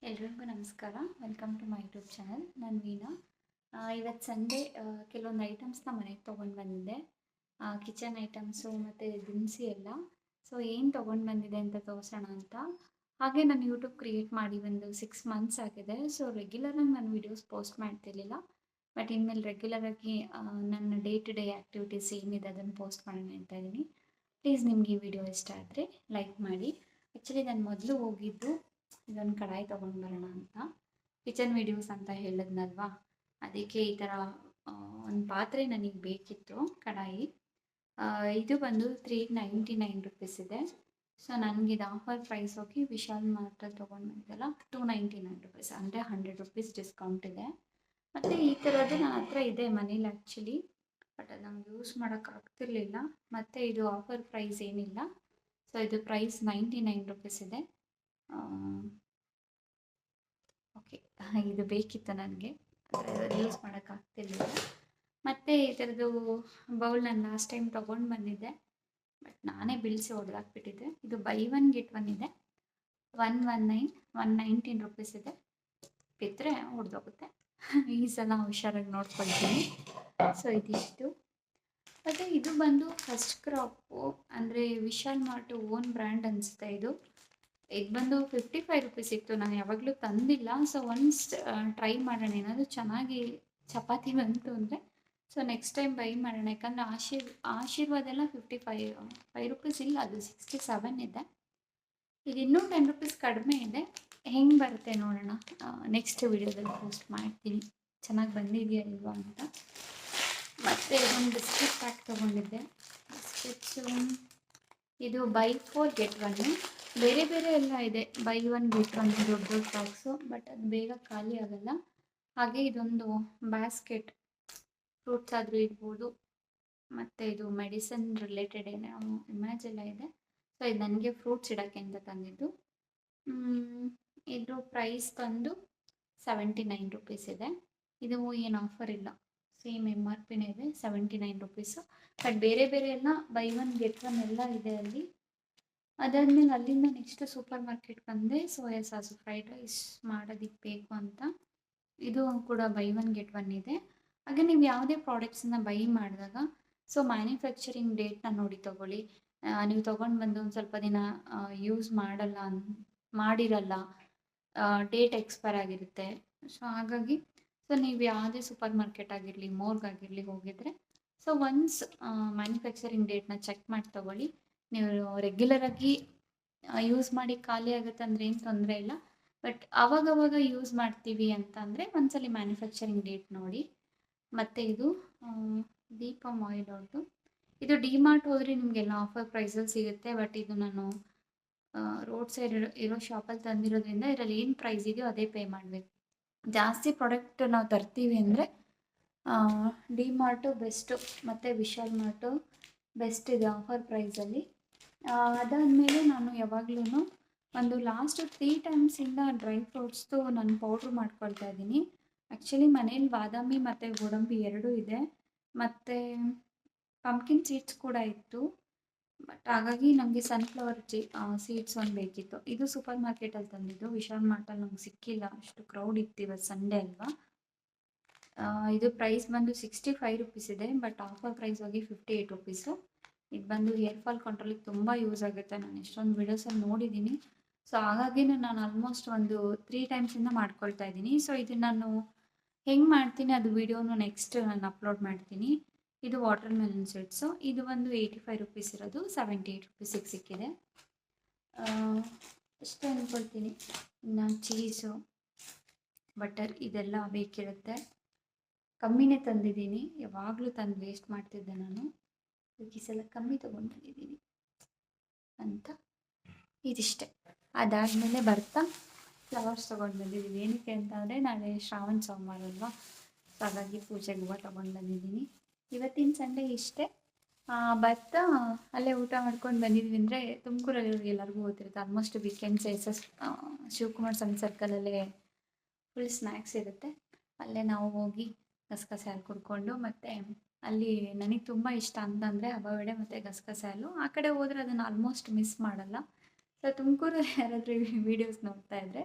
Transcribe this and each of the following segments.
ಎಲ್ರಿಗೂ ನಮಸ್ಕಾರ. Welcome to my YouTube channel. ನಾನು ವೀಣಾ. ಇವತ್ತು ಸಂಡೇ ಕೆಲವೊಂದು ಐಟಮ್ಸ್ನ ಮನೆಗೆ ತೊಗೊಂಡು ಬಂದಿದ್ದೆ. ಕಿಚನ್ ಐಟಮ್ಸು ಮತ್ತು ದಿನಸಿ ಎಲ್ಲ. ಸೊ ಏನು ತೊಗೊಂಡು ಬಂದಿದೆ ಅಂತ ತೋರಿಸೋಣ ಅಂತ. ಹಾಗೆ ನಾನು ಯೂಟ್ಯೂಬ್ ಕ್ರಿಯೇಟ್ ಮಾಡಿ ಒಂದು 6 ಮಂತ್ಸ್ ಆಗಿದೆ. ಸೊ ರೆಗ್ಯುಲರಾಗಿ ನಾನು ವೀಡಿಯೋಸ್ ಪೋಸ್ಟ್ ಮಾಡ್ತಿರ್ಲಿಲ್ಲ. ಬಟ್ ಇನ್ಮೇಲೆ ರೆಗ್ಯುಲರಾಗಿ ನನ್ನ ಡೇ ಟು ಡೇ ಆ್ಯಕ್ಟಿವಿಟೀಸ್ ಏನಿದೆ ಅದನ್ನು ಪೋಸ್ಟ್ ಮಾಡೋಣ ಅಂತ ಇದ್ದೀನಿ. ಪ್ಲೀಸ್ ನಿಮ್ಗೆ ಈ ವಿಡಿಯೋ ಇಷ್ಟ ಆದರೆ ಲೈಕ್ ಮಾಡಿ. ಆ್ಯಕ್ಚುಲಿ ನಾನು ಮೊದಲು ಹೋಗಿದ್ದು ಇದೊಂದು ಕಡಾಯಿ ತೊಗೊಂಡು ಬರೋಣ ಅಂತ. ಕಿಚನ್ ವೀಡಿಯೋಸ್ ಅಂತ ಹೇಳಿದ್ನಲ್ವಾ, ಅದಕ್ಕೆ ಈ ಥರ ಒಂದು ಪಾತ್ರೆ ನನಗೆ ಬೇಕಿತ್ತು, ಕಡಾಯಿ. ಇದು ಬಂದು 399 ರುಪೀಸ್ ಇದೆ. ಸೊ ನನಗಿದು ಆಫರ್ ಪ್ರೈಸ್ ಹೋಗಿ ವಿಶಾಲ್ ಮಾರ್ಟಲ್ಲಿ ತೊಗೊಂಡು ಬಂದಿದ್ದಲ್ಲ 299 ರುಪೀಸ್, ಅಂದರೆ 100 ರುಪೀಸ್ ಡಿಸ್ಕೌಂಟ್ ಇದೆ. ಮತ್ತು ಈ ಥರದ್ದು ನನ್ನ ಹತ್ರ ಇದೆ ಮನೇಲಿ ಆ್ಯಕ್ಚುಲಿ, ಬಟ್ ಅದು ನಮ್ಗೆ ಯೂಸ್ ಮಾಡೋಕ್ಕಾಗ್ತಿರ್ಲಿಲ್ಲ. ಮತ್ತು ಇದು ಆಫರ್ ಪ್ರೈಸ್ ಏನಿಲ್ಲ. ಸೊ ಇದು ಪ್ರೈಸ್ 99 ರುಪೀಸ್ ಇದೆ. ಓಕೆ, ಇದು ಬೇಕಿತ್ತು ನನಗೆ, ಆದರೆ ಯೂಸ್ ಮಾಡೋಕ್ಕಾಗ್ತಿರ್ಲಿಲ್ಲ. ಮತ್ತು ಈ ಥರದ್ದು ಬೌಲ್ ನಾನು ಲಾಸ್ಟ್ ಟೈಮ್ ತೊಗೊಂಡು ಬಂದಿದ್ದೆ, ಬಟ್ ನಾನೇ ಬಿಡಿಸಿ ಹೊಡೆದಾಕ್ಬಿಟ್ಟಿದ್ದೆ. ಇದು ಬೈ ಒನ್ ಗೆಟ್ ಒನ್ ಇದೆ. 119 ರುಪೀಸ್ ಇದೆ. ಬಿದ್ದರೆ ಹೊಡೆದೋಗುತ್ತೆ. ಈ ಸಲ ಹುಷಾರಾಗಿ ನೋಡ್ಕೊಳ್ತೀನಿ. ಸೊ ಇದಿಷ್ಟು. ಮತ್ತು ಇದು ಬಂದು ಫಸ್ಟ್ ಕ್ರಾಪು, ಅಂದರೆ ವಿಶಾಲ್ ಮಾರ್ಟ್ ಓನ್ ಬ್ರ್ಯಾಂಡ್ ಅನಿಸುತ್ತೆ ಇದು. ಇದು ಬಂದು 55 ರುಪೀಸ್ ಇತ್ತು. ನಾನು ಯಾವಾಗಲೂ ತಂದಿಲ್ಲ. ಸೊ ಒನ್ಸ್ ಟ್ರೈ ಮಾಡೋಣ, ಏನಾದರೂ ಚೆನ್ನಾಗಿ ಚಪಾತಿ ಬಂತು ಅಂದರೆ ಸೊ ನೆಕ್ಸ್ಟ್ ಟೈಮ್ ಬೈ ಮಾಡೋಣ. ಯಾಕಂದರೆ ಆಶೀರ್ವಾದ ಎಲ್ಲ 5 ರುಪೀಸ್ ಇಲ್ಲ, ಅದು 67 ಇದೆ. ಇದು ಇನ್ನೂ 10 ರುಪೀಸ್ ಕಡಿಮೆ ಇದೆ. ಹೆಂಗೆ ಬರುತ್ತೆ ನೋಡೋಣ, ನೆಕ್ಸ್ಟ್ ವಿಡಿಯೋದಲ್ಲಿ ಪೋಸ್ಟ್ ಮಾಡ್ತೀನಿ ಚೆನ್ನಾಗಿ ಬಂದಿದೆಯಾ ಇಲ್ವಾ ಅಂತ. ಮತ್ತು ಇದೊಂದು ಬಿಸ್ಕೆಟ್ ಪ್ಯಾಕ್ ತೊಗೊಂಡಿದ್ದೆ. ಬಿಸ್ಕೆಟ್ಸು ಇದು ಬೈ 4 ಗೆಟ್ 1. ಬೇರೆ ಬೇರೆ ಎಲ್ಲ ಇದೆ, ಬೈ 1 ಗೆಟ್ 1 ದೊಡ್ಡ ದೊಡ್ಡ ಬಾಕ್ಸು, ಬಟ್ ಅದು ಬೇಗ ಖಾಲಿ ಆಗೋಲ್ಲ. ಹಾಗೆ ಇದೊಂದು ಬ್ಯಾಸ್ಕೆಟ್, ಫ್ರೂಟ್ಸ್ ಆದರೂ ಇಡ್ಬೋದು. ಮತ್ತು ಇದು ಮೆಡಿಸಿನ್ ರಿಲೇಟೆಡ್ ಏನೋ ಇಮೇಜ್ ಎಲ್ಲ ಇದೆ. ಸೊ ಇದು ನನಗೆ ಫ್ರೂಟ್ಸ್ ಇಡೋಕ್ಕೆ ಅಂತ ತಂದಿದ್ದು. ಇದ್ರ ಪ್ರೈಸ್ ಬಂದು 79 ರುಪೀಸ್ ಇದೆ. ಇದು ಏನು ಆಫರ್ ಇಲ್ಲ, ಸೇಮ್ MRPನೇ ಇದೆ, 79 ರುಪೀಸು. ಬಟ್ ಬೇರೆ ಬೇರೆ ಎಲ್ಲ ಬೈ 1 ಗೆಟ್ 1 ಎಲ್ಲ ಇದೆ ಅಲ್ಲಿ. ಅದಾದಮೇಲೆ ಅಲ್ಲಿಂದ ನೆಕ್ಸ್ಟ್ ಸೂಪರ್ ಮಾರ್ಕೆಟ್ ಬಂದೆ, ಸೋಯಾ ಸಾಸು ಫ್ರೈಡ್ ರೈಸ್ ಮಾಡೋದಕ್ಕೆ ಬೇಕು ಅಂತ. ಇದು ಕೂಡ ಬೈ 1 ಗೆಟ್ 1 ಇದೆ. ಹಾಗೆ ನೀವು ಯಾವುದೇ ಪ್ರಾಡಕ್ಟ್ಸನ್ನ ಬೈ ಮಾಡಿದಾಗ ಸೊ ಮ್ಯಾನುಫ್ಯಾಕ್ಚರಿಂಗ್ ಡೇಟ್ನ ನೋಡಿ ತೊಗೊಳ್ಳಿ. ನೀವು ತೊಗೊಂಡು ಬಂದು ಒಂದು ಸ್ವಲ್ಪ ದಿನ ಯೂಸ್ ಮಾಡಿರಲ್ಲ, ಡೇಟ್ ಎಕ್ಸ್ಪೈರ್ ಆಗಿರುತ್ತೆ. ಸೊ ಹಾಗಾಗಿ ಸೊ ನೀವು ಯಾವುದೇ ಸೂಪರ್ ಮಾರ್ಕೆಟ್ ಆಗಿರಲಿ, ಮೋರ್ಗಾಗಿರಲಿ ಹೋಗಿದ್ರೆ ಸೊ ಒನ್ಸ್ ಮ್ಯಾನುಫ್ಯಾಕ್ಚರಿಂಗ್ ಡೇಟ್ನ ಚೆಕ್ ಮಾಡಿ ತೊಗೊಳ್ಳಿ. ನೀವು ರೆಗ್ಯುಲರಾಗಿ ಯೂಸ್ ಮಾಡಿ ಖಾಲಿ ಆಗುತ್ತೆ ಅಂದರೆ ಏನು ತೊಂದರೆ ಇಲ್ಲ. ಬಟ್ ಆವಾಗವಾಗ ಯೂಸ್ ಮಾಡ್ತೀವಿ ಅಂತಂದರೆ ಒಂದ್ಸಲಿ ಮ್ಯಾನುಫ್ಯಾಕ್ಚರಿಂಗ್ ಡೇಟ್ ನೋಡಿ. ಮತ್ತು ಇದು ದೀಪಮ್ ಆಯಿಲ್ ಅವ್ರದ್ದು. ಇದು ಡಿಮಾರ್ಟ್ ಹೋದರೆ ನಿಮಗೆಲ್ಲ ಆಫರ್ ಪ್ರೈಸಲ್ಲಿ ಸಿಗುತ್ತೆ. ಬಟ್ ಇದು ನಾನು ರೋಡ್ ಸೈಡ್ ಇರೋ ಶಾಪಲ್ಲಿ ತಂದಿರೋದ್ರಿಂದ ಇದರಲ್ಲಿ ಏನು ಪ್ರೈಸ್ ಇದೆಯೋ ಅದೇ ಪೇ ಮಾಡಬೇಕು. ಜಾಸ್ತಿ ಪ್ರಾಡಕ್ಟ್ ನಾವು ತರ್ತೀವಿ ಅಂದರೆ ಡಿಮಾರ್ಟು ಬೆಸ್ಟು, ಮತ್ತು ವಿಶಾಲ್ ಮಾರ್ಟು ಬೆಸ್ಟ್ ಇದೆ ಆಫರ್ ಪ್ರೈಸಲ್ಲಿ. ಅದಾದಮೇಲೆ ನಾನು ಯಾವಾಗಲೂ ಒಂದು ಲಾಸ್ಟ್ 3 ಟೈಮ್ಸಿಂದ ಡ್ರೈ ಫ್ರೂಟ್ಸ್ದು ನಾನು ಪೌಡ್ರ್ ಮಾಡ್ಕೊಳ್ತಾ ಇದ್ದೀನಿ. ಆ್ಯಕ್ಚುಲಿ ಮನೇಲಿ ಬಾದಾಮಿ ಮತ್ತು ಗೋಡಂಬಿ ಎರಡೂ ಇದೆ, ಮತ್ತು ಪಂಪ್ಕಿನ್ ಸೀಡ್ಸ್ ಕೂಡ ಇತ್ತು. ಬಟ್ ಹಾಗಾಗಿ ನಮಗೆ ಸನ್ಫ್ಲವರ್ ಸೀಡ್ಸ್ ಒಂದು ಬೇಕಿತ್ತು. ಇದು ಸೂಪರ್ ಮಾರ್ಕೆಟಲ್ಲಿ ತಂದಿದ್ದು, ವಿಶಾಲ್ ಮಾರ್ಟಲ್ಲಿ ನಮ್ಗೆ ಸಿಕ್ಕಿಲ್ಲ, ಅಷ್ಟು ಕ್ರೌಡ್ ಇತ್ತು, ಇವತ್ತು ಸಂಡೇ ಅಲ್ವಾ. ಇದು ಪ್ರೈಸ್ ಬಂದು 65 ರುಪೀಸ್ ಇದೆ, ಬಟ್ ಆಫರ್ ಪ್ರೈಸ್ ಹೋಗಿ 58 ರುಪೀಸು. ಇದು ಬಂದು ಹೇರ್ ಫಾಲ್ ಕಂಟ್ರೋಲಿಗೆ ತುಂಬ ಯೂಸ್ ಆಗುತ್ತೆ. ನಾನು ಎಷ್ಟೊಂದು ವೀಡಿಯೋಸಲ್ಲಿ ನೋಡಿದ್ದೀನಿ. ಸೊ ಹಾಗಾಗಿ ನಾನು ಆಲ್ಮೋಸ್ಟ್ ಒಂದು 3 ಟೈಮ್ಸಿಂದ ಮಾಡ್ಕೊಳ್ತಾ ಇದ್ದೀನಿ. ಸೊ ಇದು ನಾನು ಹೆಂಗೆ ಮಾಡ್ತೀನಿ ಅದು ವಿಡಿಯೋನು ನೆಕ್ಸ್ಟ್ ನಾನು ಅಪ್ಲೋಡ್ ಮಾಡ್ತೀನಿ. ಇದು ವಾಟರ್ ಮೆಲನ್ ಸೀಡ್ಸು. ಇದು ಒಂದು 85 ರುಪೀಸ್ ಇರೋದು 78 ರುಪೀಸಿಗೆ ಸಿಕ್ಕಿದೆ. ಅಷ್ಟೇ ಅಂದ್ಕೊಳ್ತೀನಿ. ಇನ್ನು ಚೀಸು, ಬಟರ್ ಇದೆಲ್ಲ ಬೇಕಿರುತ್ತೆ. ಕಮ್ಮಿನೇ ತಂದಿದ್ದೀನಿ, ಯಾವಾಗಲೂ ತಂದು ವೇಸ್ಟ್ ಮಾಡ್ತಿದ್ದೆ ನಾನು. ಈ ಸಲ ಕಮ್ಮಿ ತೊಗೊಂಡು ಬಂದಿದ್ದೀನಿ ಅಂತ. ಇದಿಷ್ಟೇ. ಅದಾದಮೇಲೆ ಬರ್ತಾ ಫ್ಲವರ್ಸ್ ತೊಗೊಂಡು ಬಂದಿದ್ದೀವಿ. ಏನಕ್ಕೆ ಅಂತ ಅಂದರೆ ನಾಳೆ ಶ್ರಾವಣ ಸೋಮವಾರ ಅಲ್ವಾ, ಸೊ ಹಾಗಾಗಿ ಪೂಜೆಗೆ ಹೂವು ತೊಗೊಂಡು ಬಂದಿದ್ದೀನಿ. ಇವತ್ತಿನ ಸಂಡೇ ಇಷ್ಟೇ. ಬರ್ತಾ ಅಲ್ಲೇ ಊಟ ಮಾಡ್ಕೊಂಡು ಬಂದಿದ್ವಿ ಅಂದರೆ ತುಮಕೂರಲ್ಲಿ ಎಲ್ಲರಿಗೂ ಗೊತ್ತಿರುತ್ತೆ, ಆಲ್ಮೋಸ್ಟ್ ವೀಕೆಂಡ್ಸ್ ಶಿವಕುಮಾರ್ ಸಣ್ಣ ಸರ್ಕಲಲ್ಲೇ ಫುಲ್ ಸ್ನ್ಯಾಕ್ಸ್ ಇರುತ್ತೆ. ಅಲ್ಲೇ ನಾವು ಹೋಗಿ ಗಸಗಸೆ ಹಾಲು ಕುಡ್ಕೊಂಡು, ಮತ್ತು ಅಲ್ಲಿ ನನಗೆ ತುಂಬ ಇಷ್ಟ ಅಂತಂದರೆ ಹಬೆ ವಡೆ ಮತ್ತು ಗಸಗಸೆ ಹಾಲು. ಆ ಕಡೆ ಹೋದರೆ ಅದನ್ನು ಆಲ್ಮೋಸ್ಟ್ ಮಿಸ್ ಮಾಡಲ್ಲ. ಸೊ ತುಮಕೂರಲ್ಲಿ ಯಾರಾದರೂ ವೀಡಿಯೋಸ್ ನೋಡ್ತಾ ಇದ್ದರೆ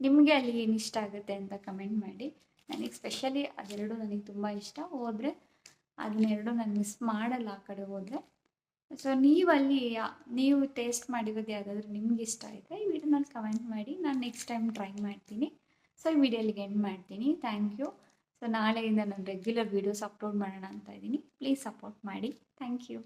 ನಿಮಗೆ ಅಲ್ಲಿ ಏನು ಇಷ್ಟ ಆಗುತ್ತೆ ಅಂತ ಕಮೆಂಟ್ ಮಾಡಿ. ನನಗೆ ಸ್ಪೆಷಲಿ ಅದೆರಡು ನನಗೆ ತುಂಬ ಇಷ್ಟ. ಹೋದರೆ ಅದನ್ನೆರಡು ನಾನು ಮಿಸ್ ಮಾಡಲ್ಲ ಆ ಕಡೆ ಹೋದರೆ. ಸೊ ನೀವು ಟೇಸ್ಟ್ ಮಾಡಿರೋದು ಯಾವುದಾದ್ರೂ ನಿಮ್ಗೆ ಇಷ್ಟ ಆಯಿತಾ ಈ ವಿಡಿಯೋನಲ್ಲಿ ಕಮೆಂಟ್ ಮಾಡಿ. ನಾನು ನೆಕ್ಸ್ಟ್ ಟೈಮ್ ಟ್ರೈ ಮಾಡ್ತೀನಿ. ಸೊ ಈ ವಿಡಿಯೋ ಅಲ್ಲಿಗೆ ಎಂಡ್ ಮಾಡ್ತೀನಿ. Thank you. ಸೊ ನಾಳೆಯಿಂದ ನಾನು ರೆಗ್ಯುಲರ್ ವೀಡಿಯೋಸ್ ಅಪ್ಲೋಡ್ ಮಾಡೋಣ ಅಂತ ಇದ್ದೀನಿ. ಪ್ಲೀಸ್ ಸಪೋರ್ಟ್ ಮಾಡಿ. Thank you.